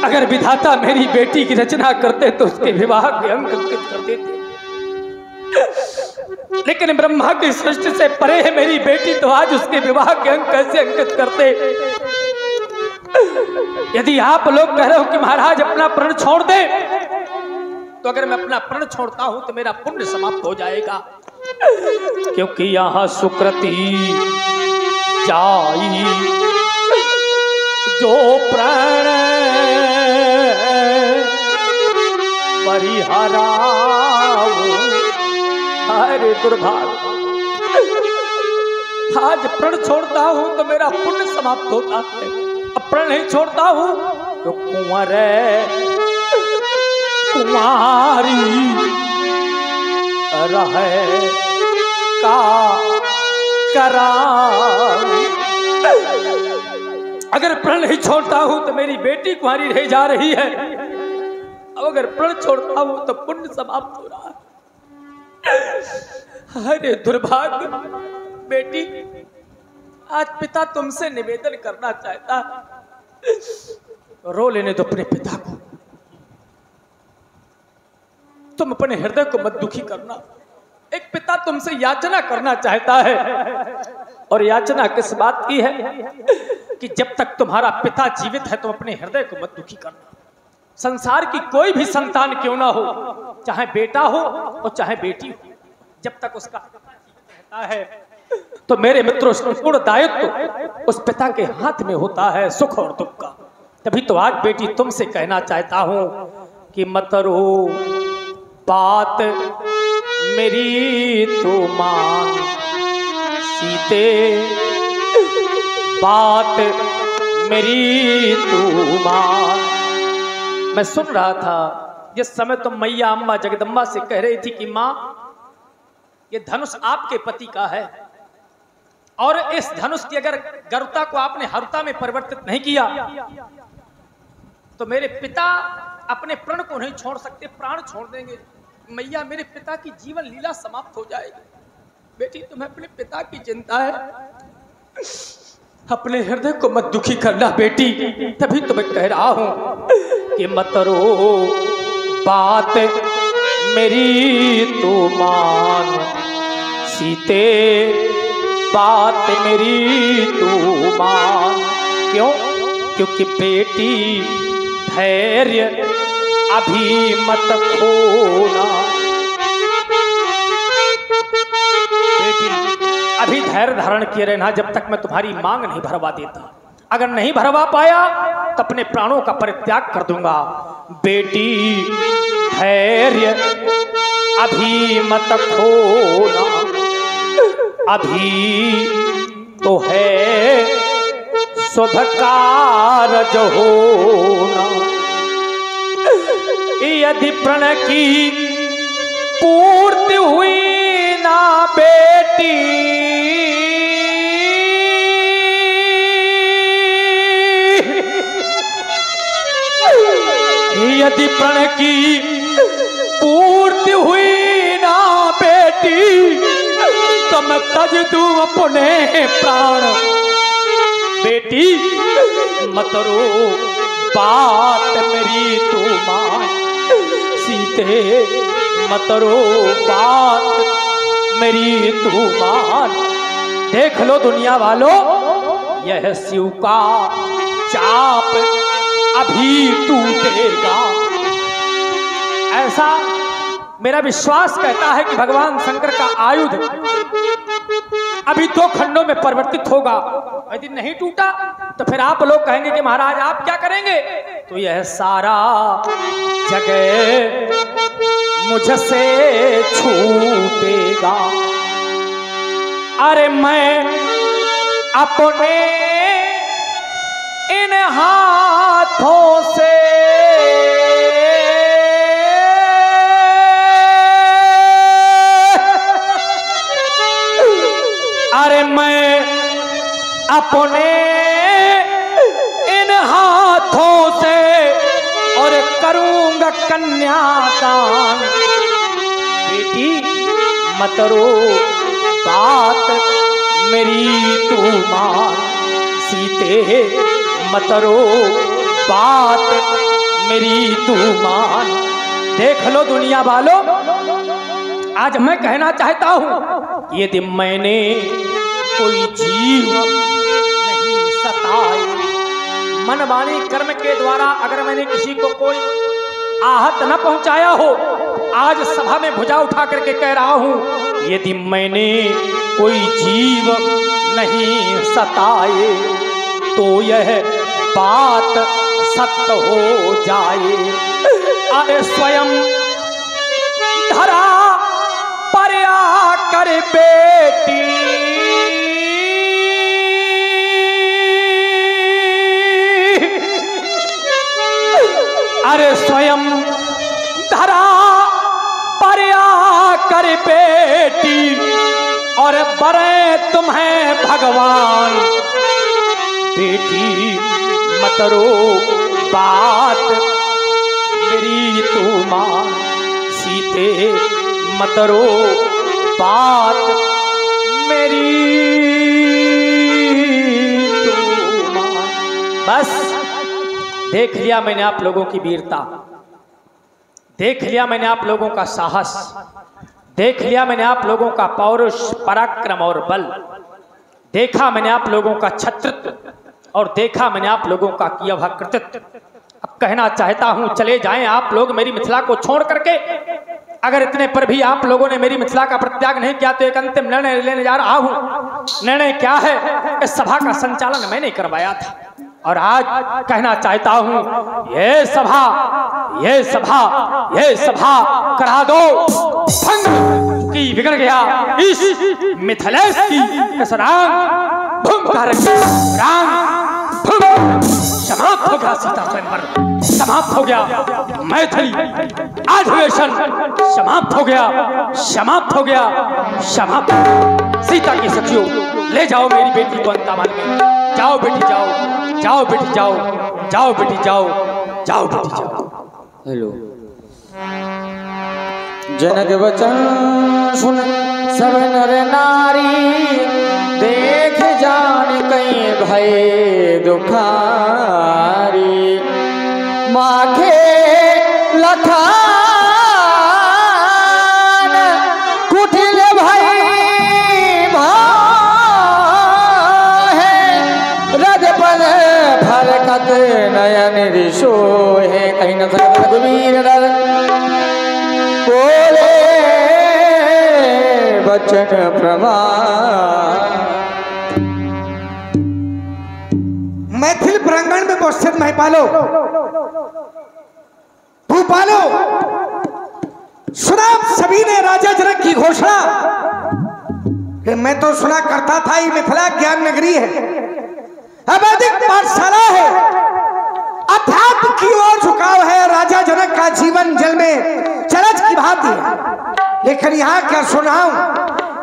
S2: अगर विधाता मेरी बेटी की रचना करते तो उसके विवाह के अंक अंकित कर देते, लेकिन ब्रह्मा की सृष्टि से परे है मेरी बेटी, तो आज उसके विवाह के अंक कैसे अंकित करते? यदि आप लोग कह रहे हो कि महाराज अपना प्रण छोड़ दे, तो अगर मैं अपना प्रण छोड़ता हूं तो मेरा पुण्य समाप्त हो जाएगा। क्योंकि यहाँ सुकृति जाई जो प्राण परिहरा। अरे दुर्भाग्य, आज प्रण छोड़ता हूं तो मेरा पुण्य समाप्त होता है, अब प्रण नहीं छोड़ता हूं तो कुंवर कुमारी रहे का करा। अगर प्रण नहीं छोड़ता हूं तो मेरी बेटी कुंवारी रह जा रही है, अब अगर प्रण छोड़ता हूं तो पुण्य समाप्त हो रहा है। अरे दुर्भाग्य बेटी, आज पिता तुमसे निवेदन करना चाहता, रो लेने दो अपने पिता को। तुम अपने हृदय को मत दुखी करना। एक पिता तुमसे याचना करना चाहता है, और याचना किस बात की है कि जब तक तुम्हारा पिता जीवित है तुम अपने हृदय को मत दुखी करना। संसार की कोई भी संतान क्यों ना हो, चाहे बेटा हो और चाहे बेटी हो, जब तक उसका पिता जीवित रहता है तो मेरे मित्रों संपूर्ण दायित्व उस पिता के हाथ में होता है, सुख और दुख का। तभी तो आज बेटी तुमसे कहना चाहता हूं कि मत रो, बात मेरी तो मान सीते, बात मेरी तो मान। मैं सुन रहा था जिस समय तो मैया अम्मा जगदम्बा से कह रही थी कि माँ ये धनुष आपके पति का है, और इस धनुष की अगर गरुता को आपने हरुता में परिवर्तित नहीं किया तो मेरे पिता अपने प्रण को नहीं छोड़ सकते, प्राण छोड़ देंगे। मैया मेरे पिता की जीवन लीला समाप्त हो जाएगी। बेटी तुम्हें अपने पिता की चिंता है, अपने हृदय को मत दुखी करना बेटी। तभी तो मैं कह रहा हूं कि मत रो, बात मेरी तो मान सीते, बात मेरी तो मान। क्यों? क्योंकि बेटी धैर्य अभी मत खोना। बेटी अभी धैर्य धारण किए रहना जब तक मैं तुम्हारी मांग नहीं भरवा देता। अगर नहीं भरवा पाया तो अपने प्राणों का परित्याग कर दूंगा। बेटी धैर्य अभी मत खोना, अभी तो है शुभ कारज होना। यदि प्रण की पूर्ति हुई ना बेटी, यदि प्रण की पूर्ति हुई ना बेटी, तो मैं तज दूं अपने प्राण। बेटी मत रो बात मेरी तू मान, सीते मत रो बात मेरी तू मान। देख लो दुनिया वालों, यह शिव का चाप अभी टूटेगा। ऐसा मेरा विश्वास कहता है कि भगवान शंकर का आयुध अभी 2 खंडों में परिवर्तित होगा। यदि नहीं टूटा तो फिर आप लोग कहेंगे कि महाराज आप क्या करेंगे? तो यह सारा जगह मुझसे छूटेगा। अरे मैं अपने इन हाथों से अरे मैं अपने इन हाथों से और करूंगा कन्यादान। बेटी मत रो बात मेरी तू मान, सीते मत रो बात मेरी तू मान। देख लो दुनिया वालों, आज मैं कहना चाहता हूं, यदि मैंने कोई जीव नहीं सताए, मन वाणी कर्म के द्वारा अगर मैंने किसी को कोई आहत न पहुंचाया हो, आज सभा में भुजा उठा करके कह रहा हूं, यदि मैंने कोई जीव नहीं सताए तो यह बात सत्य हो जाए। अरे स्वयं धरा पर आकर बेटी, अरे स्वयं धरा पर आकर बेटी और बरे तुम्हें भगवान। बेटी मत रो बात मेरी तू मान, सीते मत रो बात मेरी तू मान। बस देख लिया मैंने आप लोगों की वीरता, देख लिया मैंने आप लोगों का साहस, देख लिया मैंने आप लोगों का पौरुष पराक्रम और बल, देखा मैंने आप लोगों का छत्रत्व और देखा मैंने आप लोगों का किया हुआ कृतित्व। अब कहना चाहता हूं, चले जाएं आप लोग मेरी मिथिला को छोड़ करके। अगर इतने पर भी आप लोगों ने मेरी मिथिला का परित्याग नहीं किया तो एक अंतिम निर्णय लेने जा रहा हूं। निर्णय क्या है? इस सभा का संचालन मैंने करवाया था और आज कहना चाहता हूं, ये सभा करा दो भंग की बिगड़ गया इस मिथिलेश की इस रांग भूम का रांग समाप्त हो गया। सीता स्वयंवर समाप्त हो गया, मैथिली अधिवेशन समाप्त हो गया, समाप्त हो गया, समाप्त। सीता की सखियों ले जाओ मेरी बेटी को अंतामान में। जाओ बेटी जाओ, जाओ बेटी जाओ, जाओ बेटी जाओ, जाओ बेटी जाओ।
S1: हेलो। जनक वचन सुन सब नर नारी, देख जान कहीं भय दुखारी। माखे लखान कुटिल भय भाहे, रज पद फरकत नयन रिसो
S4: न सकत रघुवीर नर बोले बचन प्रमाण।
S5: मैथिल प्रांगण में उपस्थित महिपालो, भूपालो, सुना सभी ने राजा जनक की घोषणा कि मैं तो सुना करता था ये मिथिला ज्ञान नगरी है, अवैदिक पाठशाला है, अध्यात्म की ओर झुकाव है, राजा जनक का जीवन जल में चरच की भांति है। लेकिन यहाँ क्या सुनाऊं,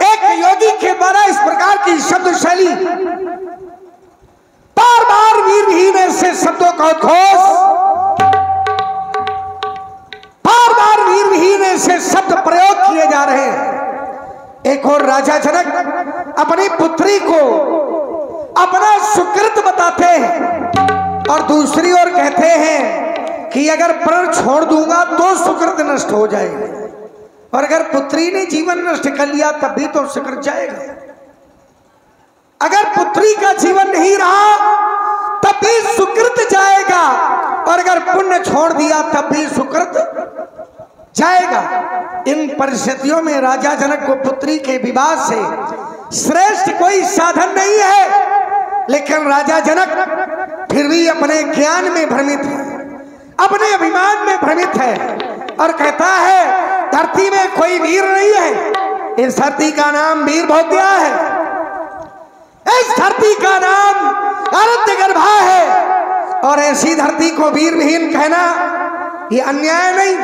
S5: एक योगी के द्वारा इस प्रकार की शब्द शैली, बार बार वीर विहीन ऐसे शब्दों का उद्घोष, बार बार वीर विहीन ऐसे शब्द प्रयोग किए जा रहे हैं। एक और राजा जनक अपनी पुत्री को अपना सुकृत बताते हैं और दूसरी ओर कहते हैं कि अगर प्रण छोड़ दूंगा तो सुकृत नष्ट हो जाएगा, और अगर पुत्री ने जीवन नष्ट कर लिया तब भी तो सुकृत जाएगा। अगर पुत्री का जीवन नहीं रहा तब भी सुकृत जाएगा, और अगर पुण्य छोड़ दिया तब भी सुकृत जाएगा। इन परिस्थितियों में राजा जनक को पुत्री के विवाह से श्रेष्ठ कोई साधन नहीं है, लेकिन राजा जनक फिर भी अपने ज्ञान में भ्रमित है, अपने अभिमान में भ्रमित है, और कहता है धरती में कोई वीर नहीं है, इस धरती का नाम वीर भोग्या है, इस धरती का नाम आराध्य गर्भा है, और ऐसी धरती को वीर विहीन कहना ये अन्याय नहीं,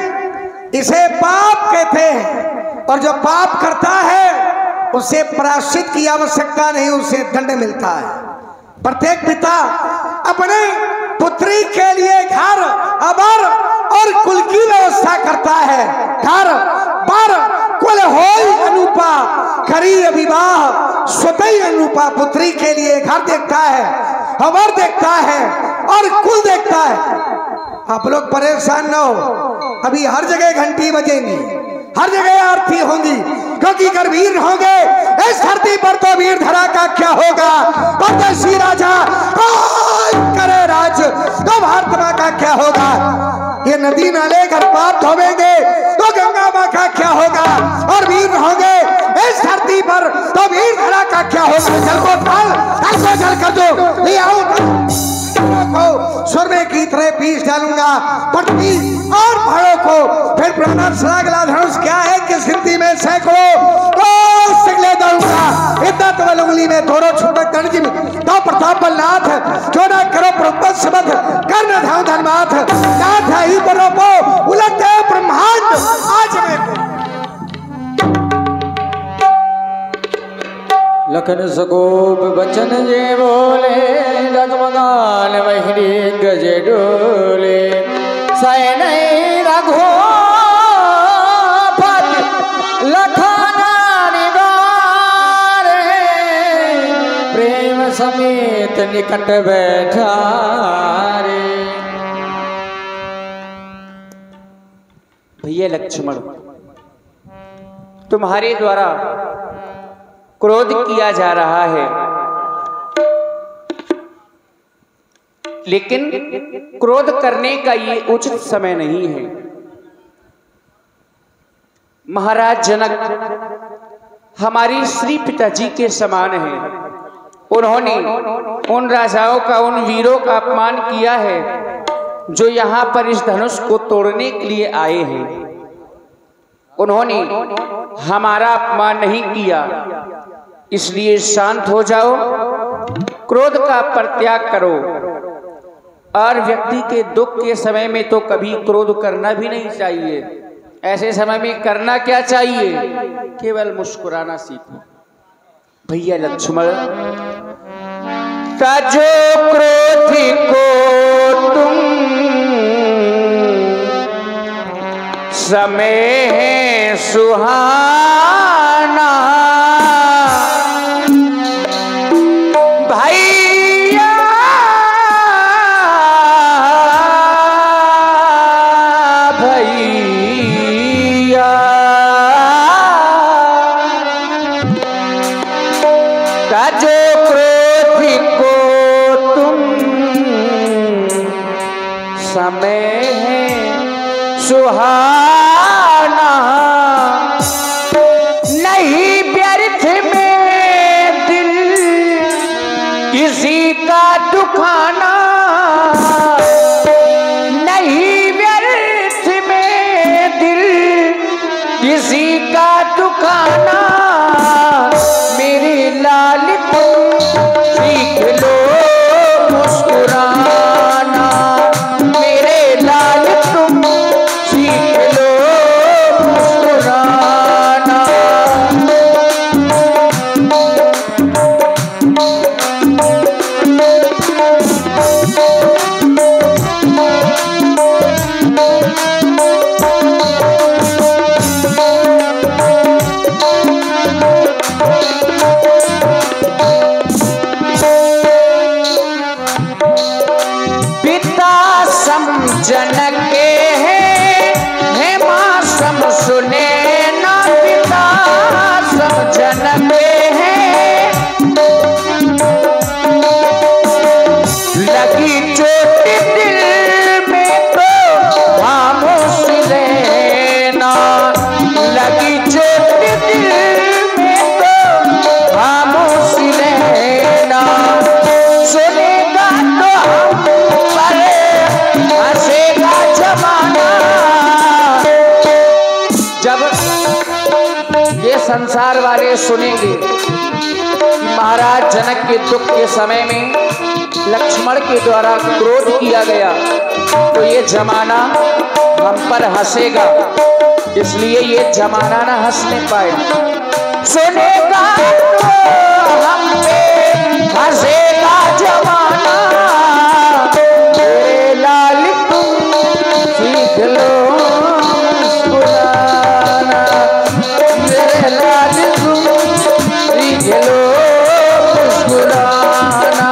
S5: इसे पाप कहते हैं, और जो पाप करता है उसे प्रायश्चित की आवश्यकता नहीं, उसे दंड मिलता है। प्रत्येक पिता अपने पुत्री के लिए घर, अबर और कुल की व्यवस्था करता है। घर बर कुल होई अनुपा, करी विवाह स्वतई अनुपा। पुत्री के लिए घर देखता है, अबर देखता है और कुल देखता है। आप लोग परेशान न हो, अभी हर जगह घंटी बजेंगी, हर जगह आरती होंगी, क्योंकि अगर वीर होंगे इस धरती पर तो वीर धरा का क्या होगा, परदेशी राजा करे राज तो भारत माँ का क्या होगा। ये नदी नाले घर पाप धोवेंगे तो गंगा माँ का क्या होगा, और वीर होंगे इस धरती पर तो वीर धरा का क्या होगा। जल को ढाल जल कर दो, ले आओ को सुर में की तरह पीस डालूंगा पटनी और भाड़ों को, फिर ब्रह्मास्त्र धनुष क्या है कि सिद्धि में सैकड़ों सिगले दौड़ूंगा। इतना तवल उंगली में दोनों छुटक दंड में तो प्रताप बलनाथ, जो न करो प्रपद शब्द कर्ण धाम धर्माथ, नाथ है ही बनो को उलटते ब्रह्मांड आज में।
S4: लखन सकोप बचन जे बोले, रघुमगान महिरी गजे डोले, सैन रघो लखन निवारे, प्रेम समेत निकट बैठा रे। भैया लक्ष्मण, तुम्हारे द्वारा क्रोध किया जा रहा है, लेकिन क्रोध करने का ये उचित समय नहीं है। महाराज जनक हमारी श्री पिताजी के समान हैं। उन्होंने उन राजाओं का, उन वीरों का अपमान किया है जो यहाँ पर इस धनुष को तोड़ने के लिए आए हैं। उन्होंने हमारा अपमान नहीं किया, इसलिए शांत हो जाओ, क्रोध का परित्याग करो। और व्यक्ति के दुख के समय में तो कभी क्रोध करना भी नहीं चाहिए। ऐसे समय में करना क्या चाहिए, केवल मुस्कुराना सीखो। भैया लक्ष्मण, ताजो क्रोधी को तुम समय है सुहाना, भैया भैया ताजो क्रोधी को तुम समय है सुहाना, नहीं व्यर्थ में दिल किसी का दुखाना, नहीं व्यर्थ में दिल किसी का दुखाना। मेरे लाल तुम सीख लो मुस्कुराना, मेरे लाल तुम सीख लो मुस्कुराना। जनक के है माँ सम सुने ना, पिता सम जनक के है। लगी चोट दिल में तो खामोश रहना, लगी चोट दिल में तो खामोश रहना। सुनेगा तो हम पर हंसेगा जमाना। जब ये संसार वाले सुनेंगे कि महाराज जनक के दुख के समय में लक्ष्मण के द्वारा क्रोध किया गया, तो ये जमाना हम पर हंसेगा, इसलिए ये जमाना ना हंसने पाए। सुनेगा तो हम पे हंसेगा जमाना। मेरे लाल तुम सीख लो मुस्कुराना, मेरे लाल तुम सीख लो मुस्कुराना।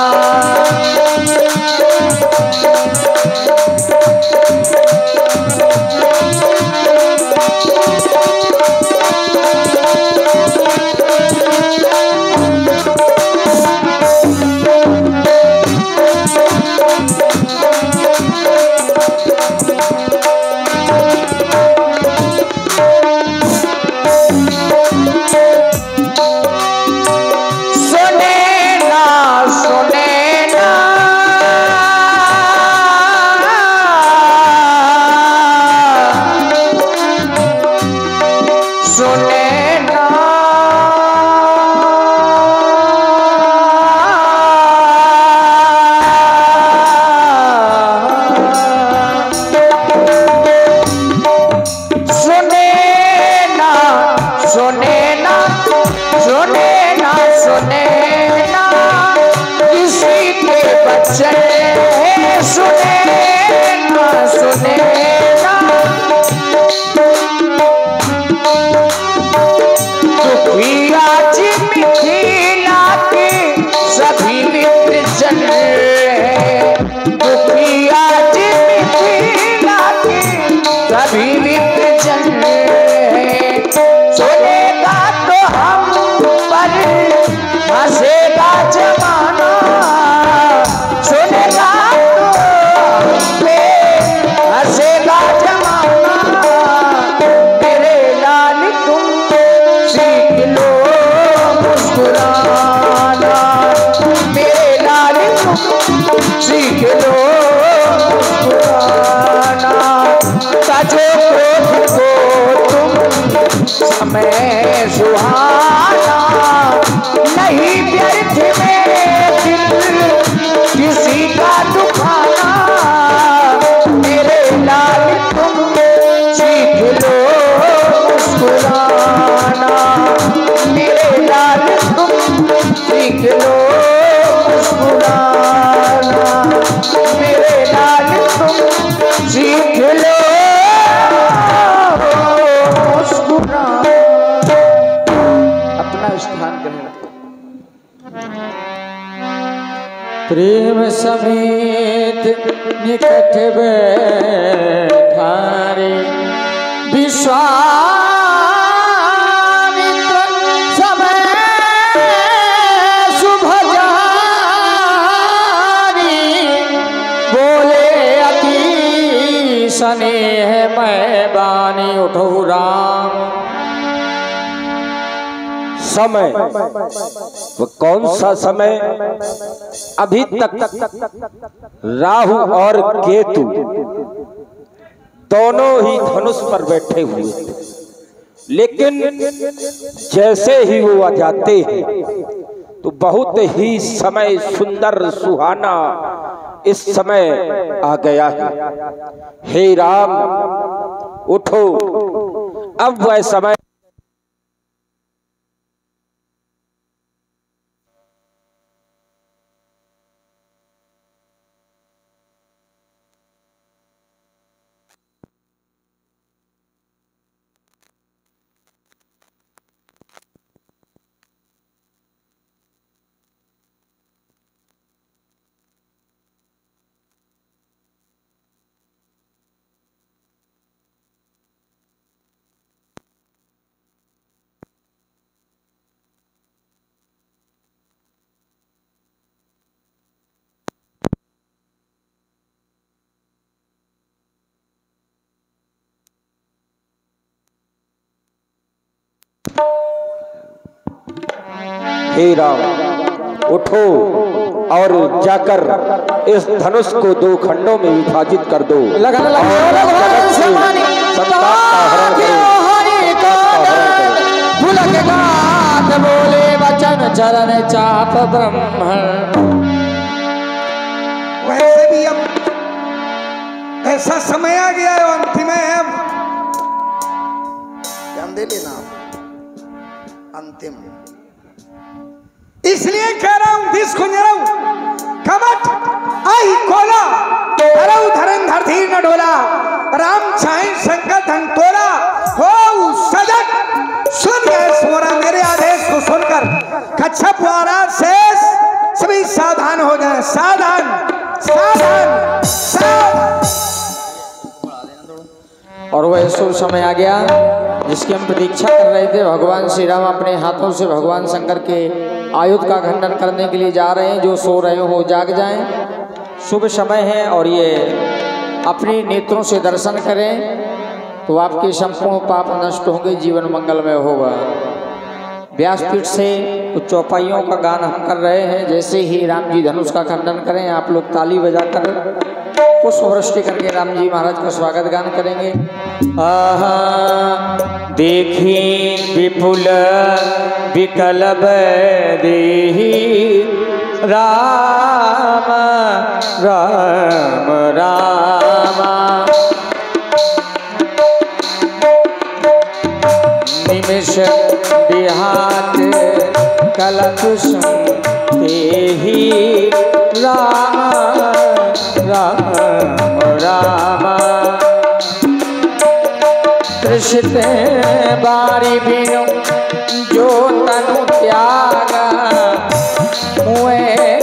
S4: समय सुहाना, नहीं व्यर्थ में दिल किसी का दुखाना। मेरे लाल तुम सीख लो मुस्कुराना, मेरे लाल तुम सीख लो मुस्कुराना, मेरे लाल तुम सीख लो मुस्कुराना। अपना स्थान ग्रहण
S2: प्रेम समेत निकट बैठा रे विश्वामित्र समय शुभ जानी, बोले अति सन स्नेह मैं बानी उठो राम।
S6: समय, वो कौन सा समय? अभी तक राहु और केतु दोनों ही धनुष पर बैठे हुए थे, लेकिन जैसे ही वो आ जाते हैं तो बहुत ही समय सुंदर सुहाना इस समय आ गया है। हे राम उठो, अब वह समय हे राम उठो और जाकर इस धनुष को दो खंडों में विभाजित कर दो।
S2: बोले वचन चरण चाप ब्रह्मण।
S5: वैसे भी अब ऐसा समय आ गया है, अंतिम है। अब ध्यान दे लेना, अंतिम। इसलिए कह रहा हूं, दिस खुंजरऊ कमट आई कोला, धरऊ धरन धरती न डोला, राम छाई संकट धन तोला, हो सजग सुन गए सोरा, मेरे आदेश को सुनकर कच्छप वाला शेष सभी सावधान हो जाए। सावधान सावधान सावधान।
S2: और वह शुभ समय आ गया जिसकी हम प्रतीक्षा कर रहे थे। भगवान श्री राम अपने हाथों से भगवान शंकर के आयुध का खंडन करने के लिए जा रहे हैं। जो सो रहे हो जाग जाएं, शुभ समय है और ये अपने नेत्रों से दर्शन करें तो आपके संपूर्ण पाप नष्ट होंगे, जीवन मंगलमय होगा। व्यासपीठ से कुछ चौपाइयों का गान हम कर रहे हैं। जैसे ही राम जी धनुष का खंडन करें, आप लोग ताली बजाकर पुष्प वृष्टि करके राम जी महाराज का स्वागत गान करेंगे।
S6: आहा देखी विपुल विकल देही, राम राम राम। निमिष बिहात कलकुश देही, राम राम राम। कृषित बारी बिनु जो तनु त्यागा, मुए